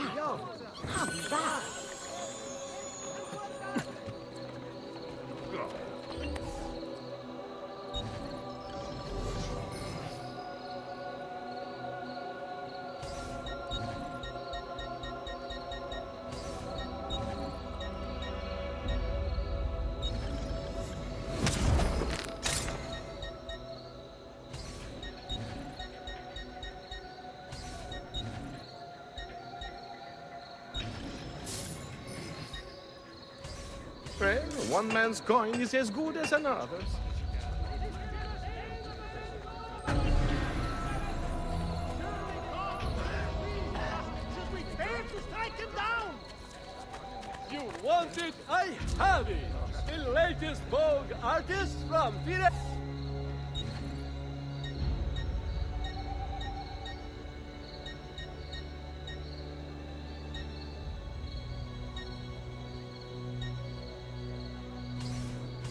that? How's that? Well, one man's coin is as good as another's. Should we dare to strike him down? You want it? I have it! The latest Vogue artist from Firenze.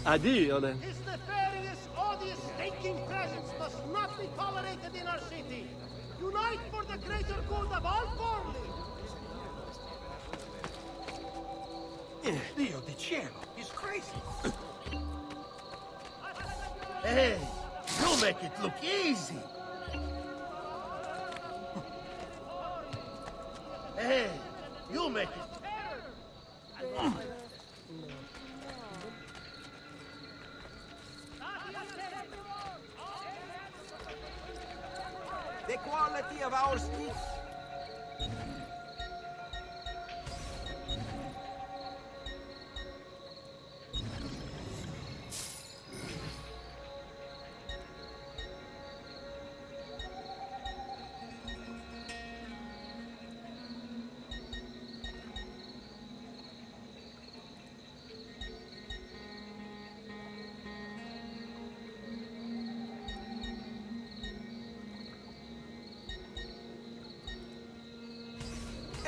Addio then. His nefarious, odious, stinking presence must not be tolerated in our city. Unite for the greater good of all Forli. Dio di cielo, he's crazy. Hey, you make it look easy. Hey, you make it. The quality of our sticks.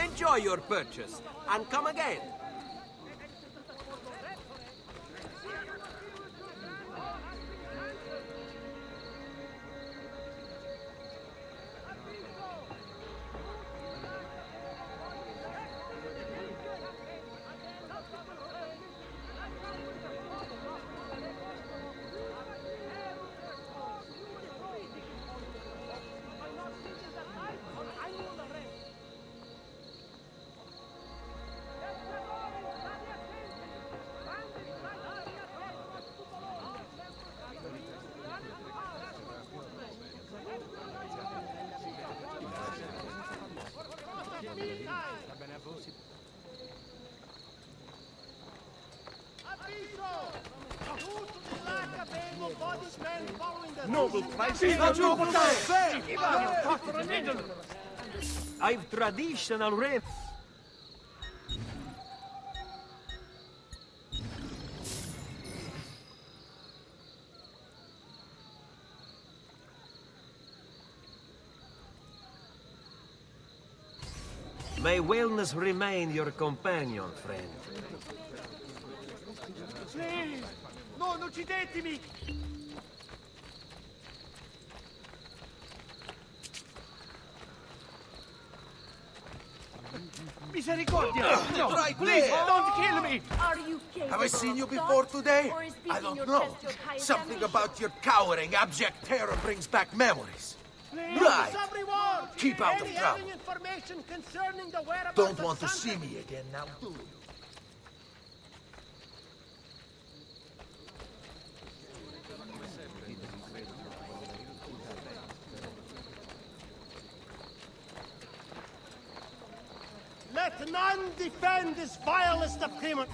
Enjoy your purchase, and come again. Noble prices are noble time! I've traditional rem. May wellness remain your companion, friend. Please! No, non uccidetemi! Misericordia! No, Right please, there. don't kill me! Are you Have I seen you before today? I don't know. Something about your cowering, abject terror brings back memories. Please, Right. everyone! Keep out of Any trouble. having information concerning the whereabouts Don't of want to Santa- see me again now, do you? Let none defend this vilest of criminals.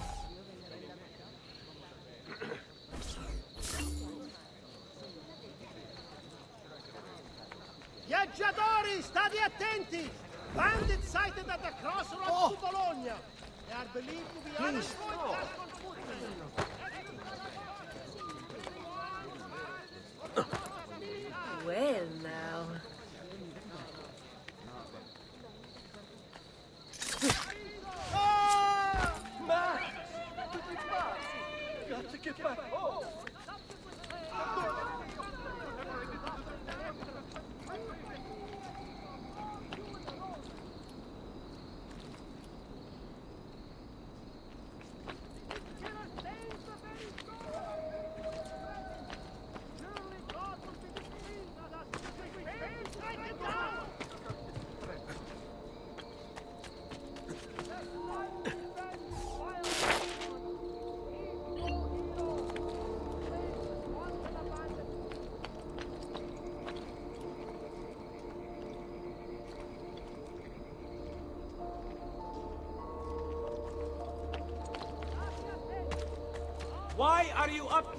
Viaggiatori, state attenti! Bandits sighted at the crossroads to Bologna. They are believed to be unemployed fast on foot. Well, now. Got to get back home. Why are you up?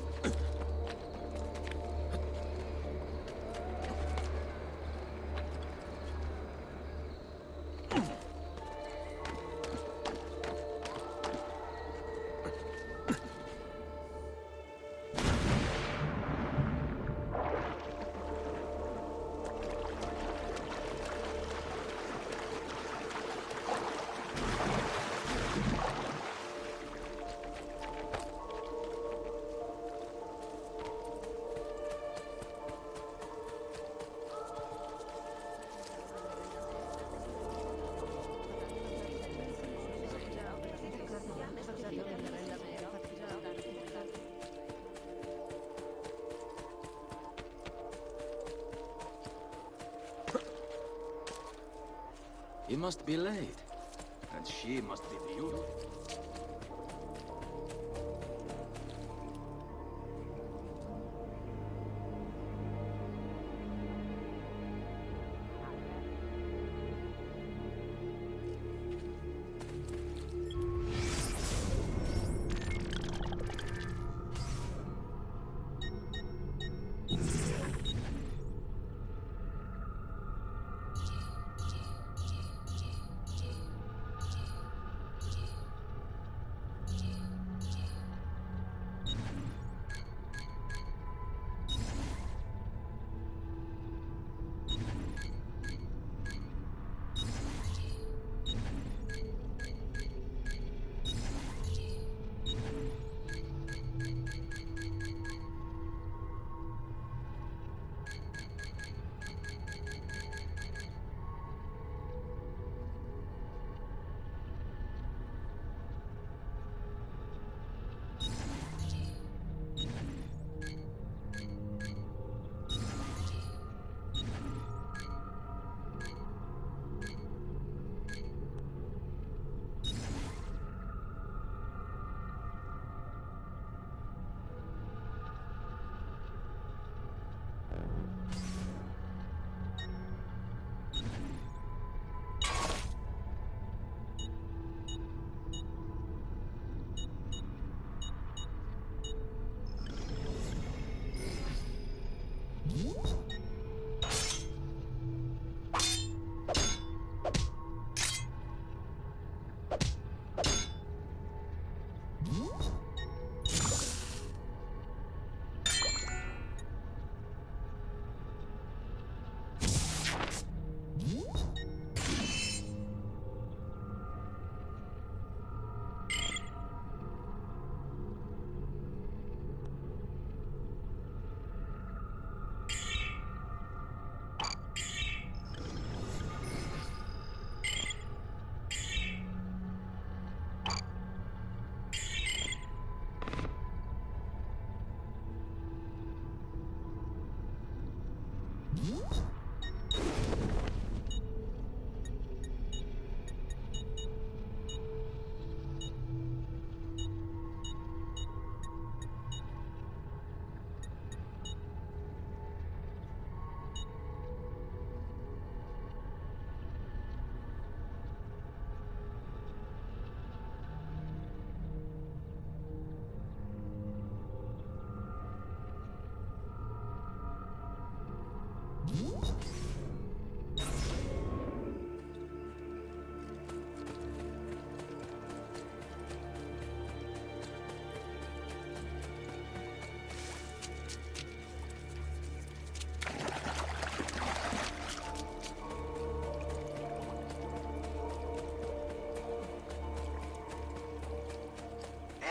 He must be late. And she must be beautiful.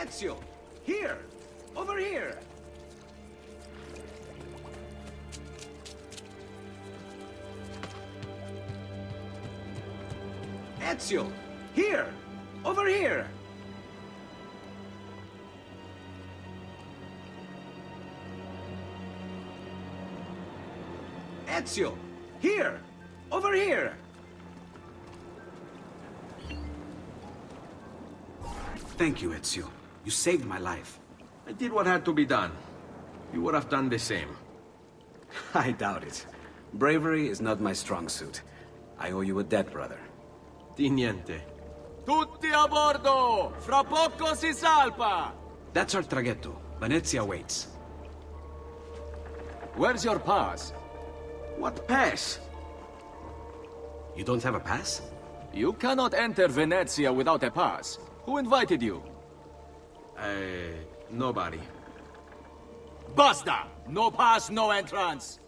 Ezio! Here! Over here! Ezio! Here! Over here! Ezio! Here! Over here! Thank you, Ezio. You saved my life. I did what had to be done. You would have done the same. I doubt it. Bravery is not my strong suit. I owe you a debt, brother. Di niente. Tutti a bordo! Fra poco si salpa! That's our traghetto. Venezia waits. Where's your pass? What pass? You don't have a pass? You cannot enter Venezia without a pass. Who invited you? Nobody. Basta! No pass, no entrance!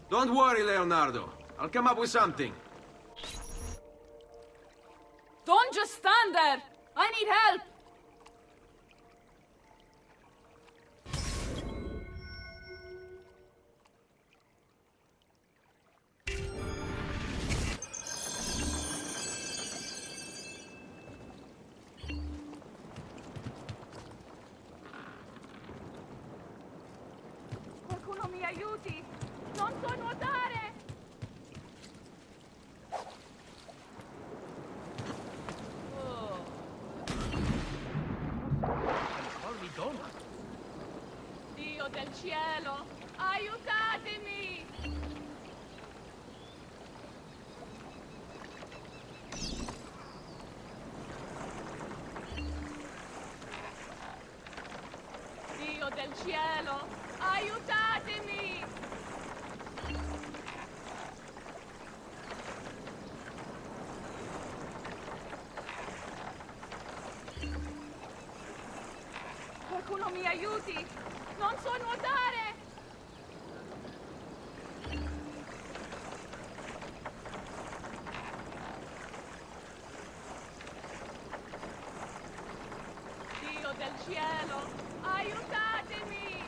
Don't worry, Leonardo. I'll come up with something. Don't just stand there! I need help! Qualcuno mi aiuti! Non so nuotare! Dio del cielo, aiutatemi! Dio del cielo, aiutatemi! Qualcuno mi aiuti! Non so nuotare! Dio del cielo, aiutatemi!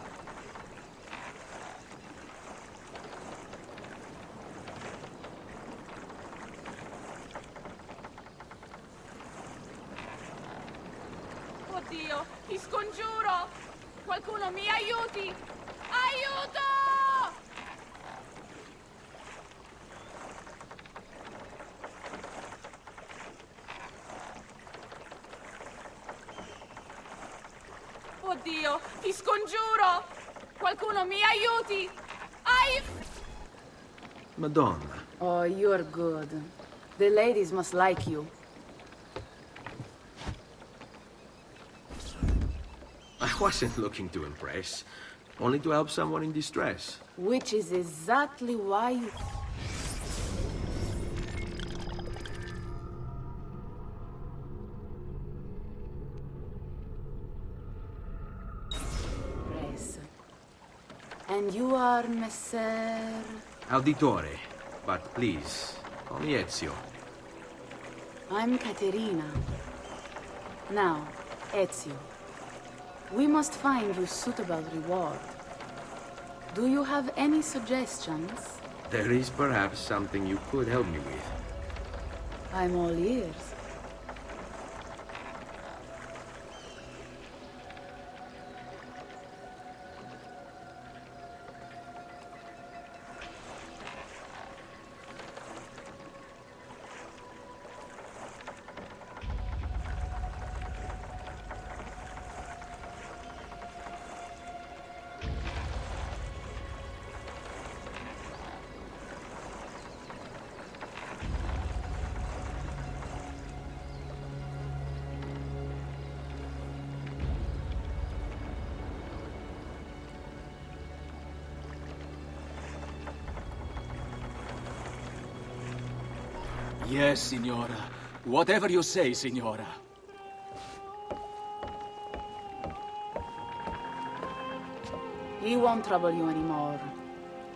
Oddio, ti scongiuro! Qualcuno mi aiuti! Aiuto! Oddio, ti scongiuro! Qualcuno mi aiuti! Madonna. Oh, you're good. The ladies must like you. I wasn't looking to impress. Only to help someone in distress. Which is exactly why you... Press. And you are Messer... Auditore. But please, call me Ezio. I'm Caterina. Now, Ezio. We must find you suitable reward. Do you have any suggestions? There is perhaps something you could help me with. I'm all ears. Yes, Signora. Whatever you say, Signora. He won't trouble you anymore.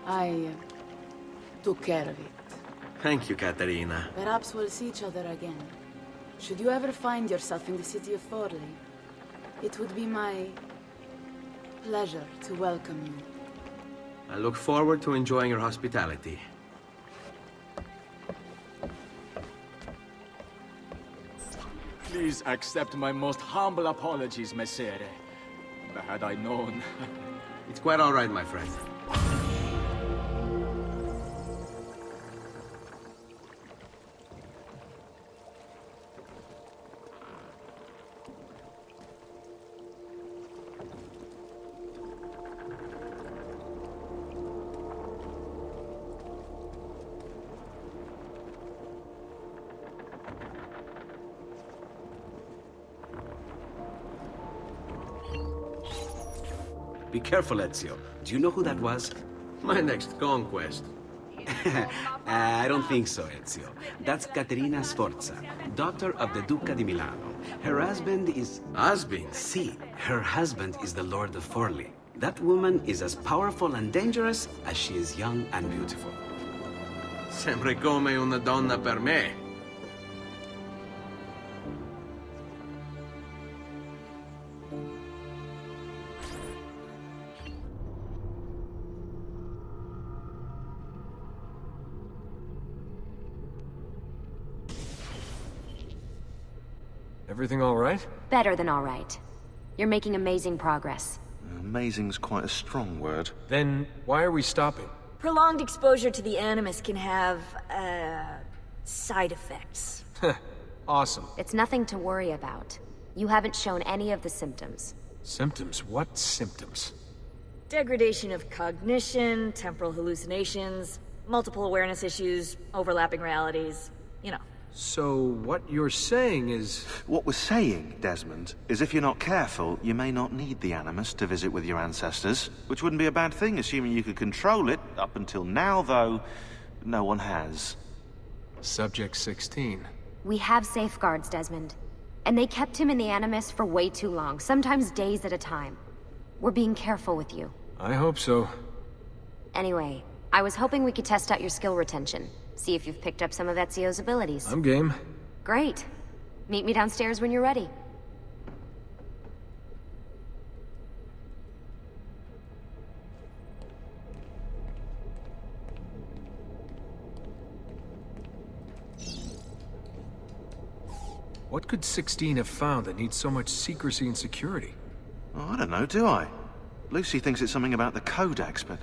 I took care of it. Thank you, Caterina. Perhaps we'll see each other again. Should you ever find yourself in the city of Forli, it would be my pleasure to welcome you. I look forward to enjoying your hospitality. Please accept my most humble apologies, Messere. Had I known... It's quite all right, my friend. Be careful, Ezio. Do you know who that was? My next conquest. I don't think so, Ezio. That's Caterina Sforza, daughter of the Duca di Milano. Her husband is... Husband? Si, her husband is the Lord of Forli. That woman is as powerful and dangerous as she is young and beautiful. Sempre come una donna per me. Everything all right? Better than all right. You're making amazing progress. Amazing's quite a strong word. Then why are we stopping? Prolonged exposure to the Animus can have, side effects. Awesome. It's nothing to worry about. You haven't shown any of the symptoms. Symptoms? What symptoms? Degradation of cognition, temporal hallucinations, multiple awareness issues, overlapping realities, you know. So what you're saying is... What we're saying, Desmond, is if you're not careful, you may not need the Animus to visit with your ancestors, which wouldn't be a bad thing, assuming you could control it. Up until now, though, no one has. Subject 16. We have safeguards, Desmond. And they kept him in the Animus for way too long, sometimes days at a time. We're being careful with you. I hope so. Anyway, I was hoping we could test out your skill retention. See if you've picked up some of Ezio's abilities. I'm game. Great. Meet me downstairs when you're ready. What could 16 have found that needs so much secrecy and security? Oh, I don't know, do I? Lucy thinks it's something about the Codex, but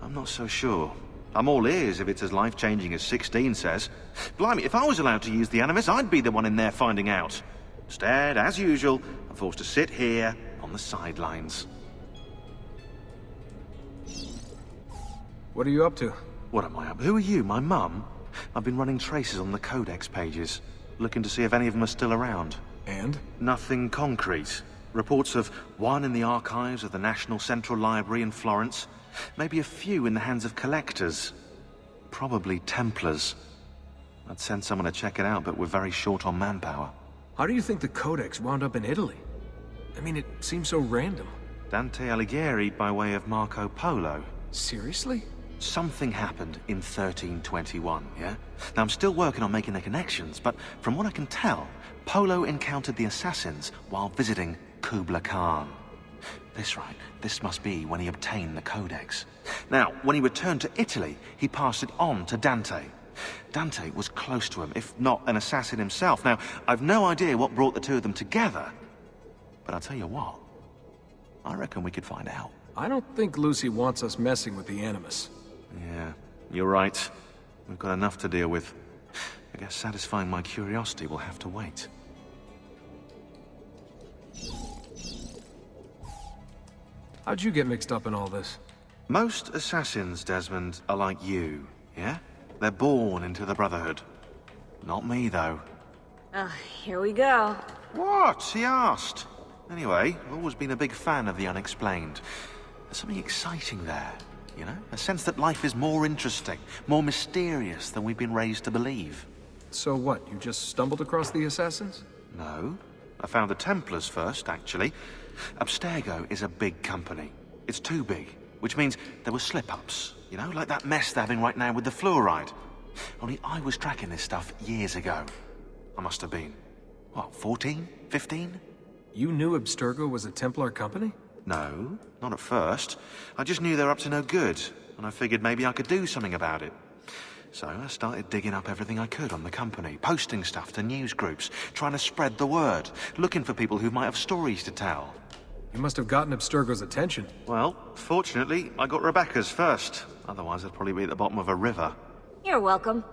I'm not so sure. I'm all ears if it's as life-changing as 16 says. Blimey, if I was allowed to use the Animus, I'd be the one in there finding out. Instead, as usual, I'm forced to sit here on the sidelines. What are you up to? What am I up? Who are you, my mum? I've been running traces on the Codex pages, looking to see if any of them are still around. And? Nothing concrete. Reports of one in the archives of the National Central Library in Florence. Maybe a few in the hands of collectors. Probably Templars. I'd send someone to check it out, but we're very short on manpower. How do you think the Codex wound up in Italy? I mean, it seems so random. Dante Alighieri by way of Marco Polo. Seriously? Something happened in 1321, yeah? Now, I'm still working on making the connections, but from what I can tell, Polo encountered the assassins while visiting Kubla Khan. This must be when he obtained the Codex. Now, when he returned to Italy, he passed it on to Dante. Dante was close to him, if not an assassin himself. Now, I've no idea what brought the two of them together, but I'll tell you what, I reckon we could find out. I don't think Lucy wants us messing with the Animus. Yeah, you're right. We've got enough to deal with. I guess satisfying my curiosity will have to wait. How'd you get mixed up in all this? Most assassins, Desmond, are like you, yeah? They're born into the Brotherhood. Not me, though. Here we go. What? He asked. Anyway, I've always been a big fan of the unexplained. There's something exciting there, you know? A sense that life is more interesting, more mysterious than we've been raised to believe. So what, you just stumbled across the assassins? No. I found the Templars first, actually. Abstergo is a big company. It's too big, which means there were slip-ups, you know, like that mess they're having right now with the fluoride. Only I was tracking this stuff years ago. I must have been, what, 14? 15? You knew Abstergo was a Templar company? No, not at first. I just knew they were up to no good, and I figured maybe I could do something about it. So I started digging up everything I could on the company, posting stuff to news groups, trying to spread the word, looking for people who might have stories to tell. You must have gotten Abstergo's attention. Well, fortunately, I got Rebecca's first. Otherwise, I'd probably be at the bottom of a river. You're welcome.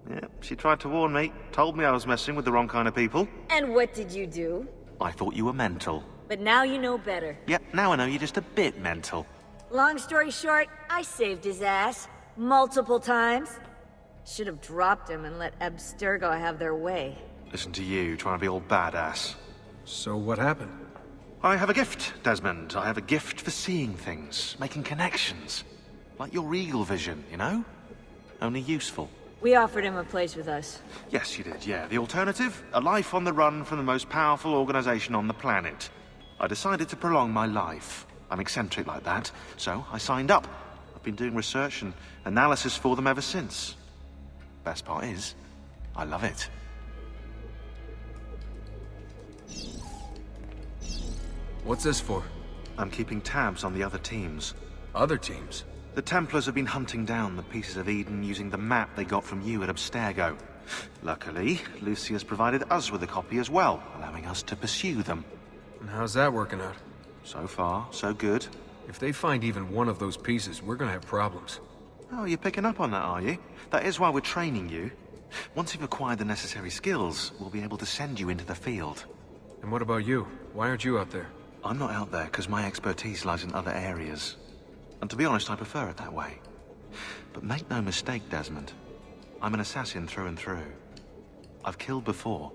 Yeah, she tried to warn me, told me I was messing with the wrong kind of people. And what did you do? I thought you were mental. But now you know better. Yep, now I know you're just a bit mental. Long story short, I saved his ass. Multiple times. Should have dropped him and let Abstergo have their way. Listen to you, trying to be all badass. So what happened? I have a gift, Desmond. I have a gift for seeing things, making connections. Like your Eagle vision, you know? Only useful. We offered him a place with us. Yes, you did, yeah. The alternative? A life on the run from the most powerful organization on the planet. I decided to prolong my life. I'm eccentric like that, so I signed up. I've been doing research and analysis for them ever since. Best part is, I love it. What's this for? I'm keeping tabs on the other teams. Other teams? The Templars have been hunting down the pieces of Eden using the map they got from you at Abstergo. Luckily, Lucy has provided us with a copy as well, allowing us to pursue them. And how's that working out? So far, so good. If they find even one of those pieces, we're gonna have problems. Oh, you're picking up on that, are you? That is why we're training you. Once you've acquired the necessary skills, we'll be able to send you into the field. And what about you? Why aren't you out there? I'm not out there because my expertise lies in other areas. And to be honest, I prefer it that way. But make no mistake, Desmond. I'm an assassin through and through. I've killed before.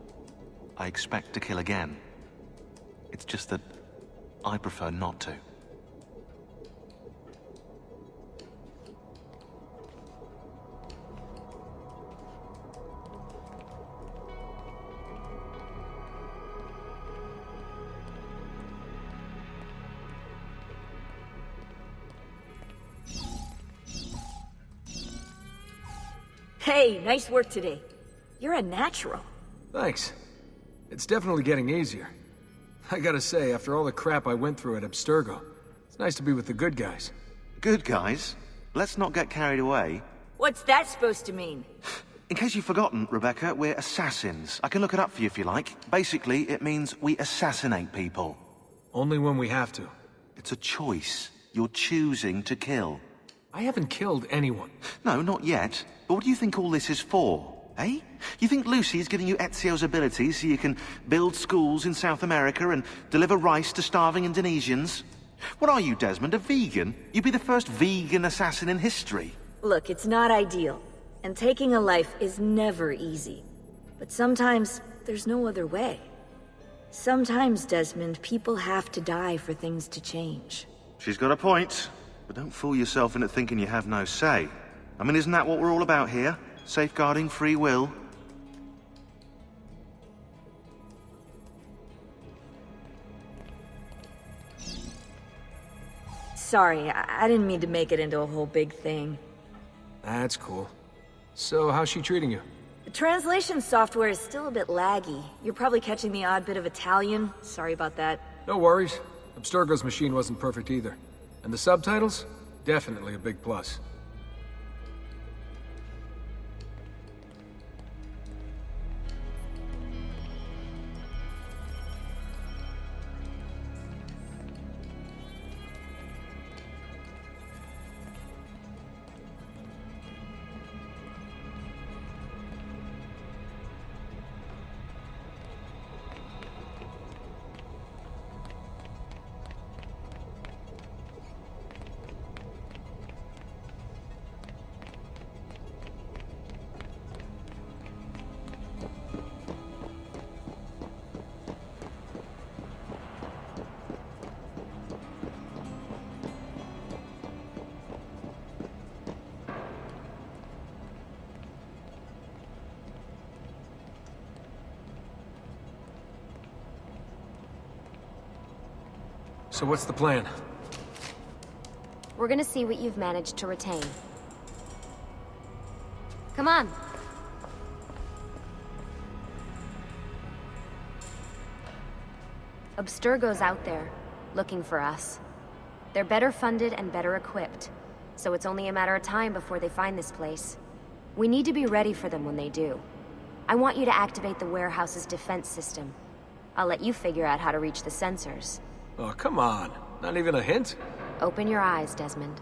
I expect to kill again. It's just that I prefer not to. Hey, nice work today. You're a natural. Thanks. It's definitely getting easier. I gotta say, after all the crap I went through at Abstergo, it's nice to be with the good guys. Good guys? Let's not get carried away. What's that supposed to mean? In case you've forgotten, Rebecca, we're assassins. I can look it up for you if you like. Basically, it means we assassinate people. Only when we have to. It's a choice. You're choosing to kill. I haven't killed anyone. No, not yet. But what do you think all this is for? Eh? You think Lucy's giving you Ezio's abilities so you can build schools in South America and deliver rice to starving Indonesians? What are you, Desmond, a vegan? You'd be the first vegan assassin in history. Look, it's not ideal. And taking a life is never easy. But sometimes, there's no other way. Sometimes, Desmond, people have to die for things to change. She's got a point. But don't fool yourself into thinking you have no say. I mean, isn't that what we're all about here? Safeguarding free will? Sorry, I didn't mean to make it into a whole big thing. That's cool. So, how's she treating you? The translation software is still a bit laggy. You're probably catching the odd bit of Italian. Sorry about that. No worries. Abstergo's machine wasn't perfect either. And the subtitles? Definitely a big plus. So what's the plan? We're gonna see what you've managed to retain. Come on. Abstergo's out there, looking for us. They're better funded and better equipped, so it's only a matter of time before they find this place. We need to be ready for them when they do. I want you to activate the warehouse's defense system. I'll let you figure out how to reach the sensors. Oh, come on. Not even a hint? Open your eyes, Desmond.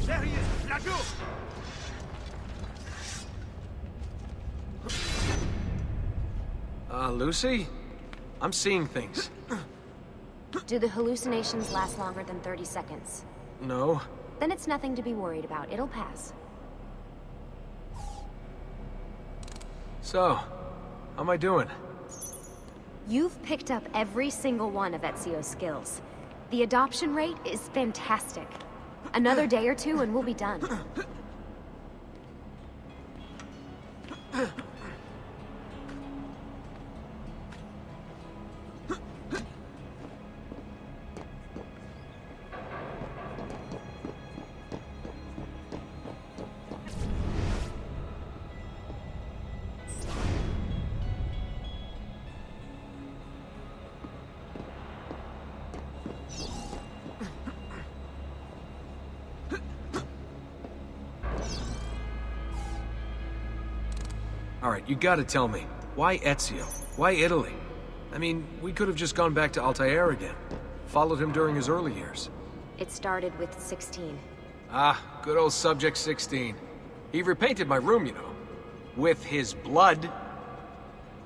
There he is! Raju! Lucy? I'm seeing things. Do the hallucinations last longer than 30 seconds? No, Then it's nothing to be worried about. It'll pass. So, how am I doing? You've picked up every single one of Ezio's skills. The adoption rate is fantastic. Another day or two and we'll be done. Alright, you gotta tell me. Why Ezio? Why Italy? I mean, we could have just gone back to Altair again. Followed him during his early years. It started with 16. Ah, good old Subject 16. He repainted my room, you know. With his blood.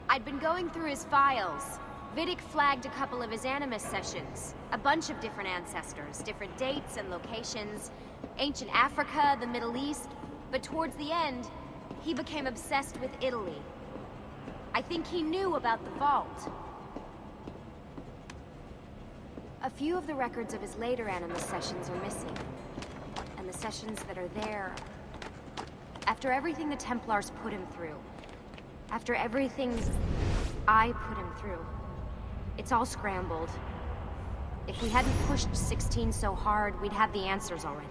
I'd been going through his files. Vidic flagged a couple of his Animus sessions. A bunch of different ancestors, different dates and locations. Ancient Africa, the Middle East. But towards the end, he became obsessed with Italy. I think he knew about the vault. A few of the records of his later Animus sessions are missing. And the sessions that are there... After everything the Templars put him through, after everything I put him through, it's all scrambled. If we hadn't pushed 16 so hard, we'd have the answers already.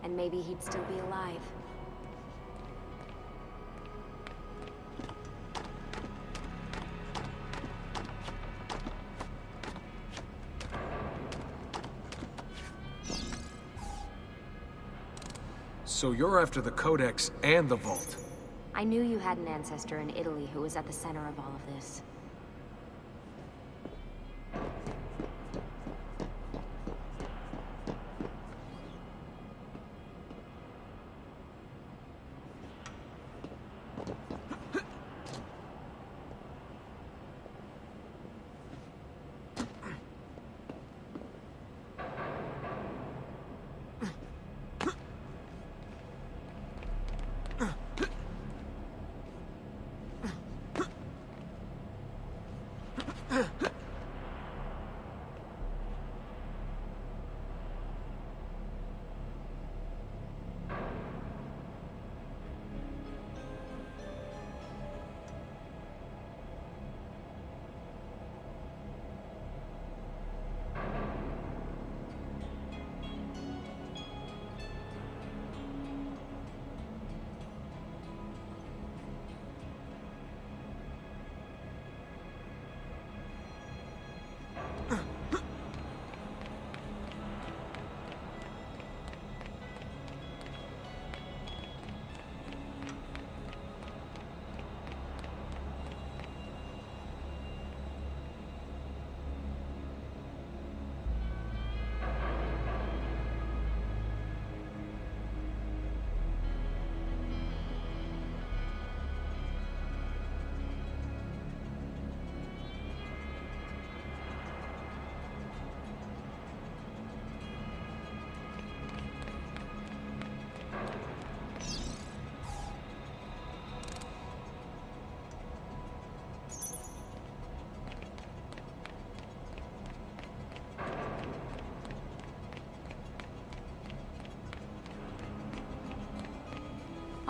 And maybe he'd still be alive. So you're after the Codex and the Vault. I knew you had an ancestor in Italy who was at the center of all of this.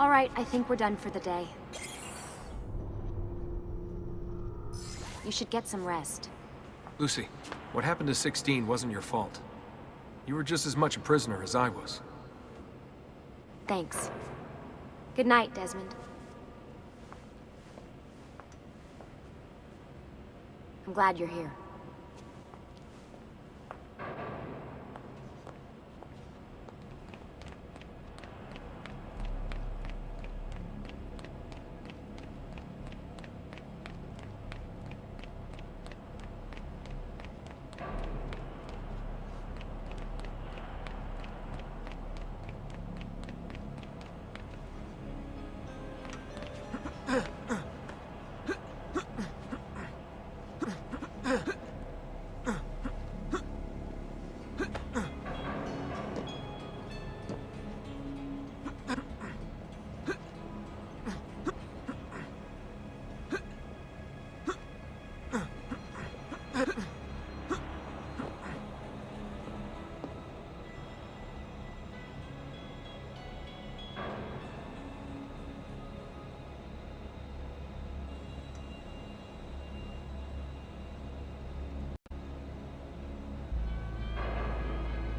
All right, I think we're done for the day. You should get some rest. Lucy, what happened to 16 wasn't your fault. You were just as much a prisoner as I was. Thanks. Good night, Desmond. I'm glad you're here.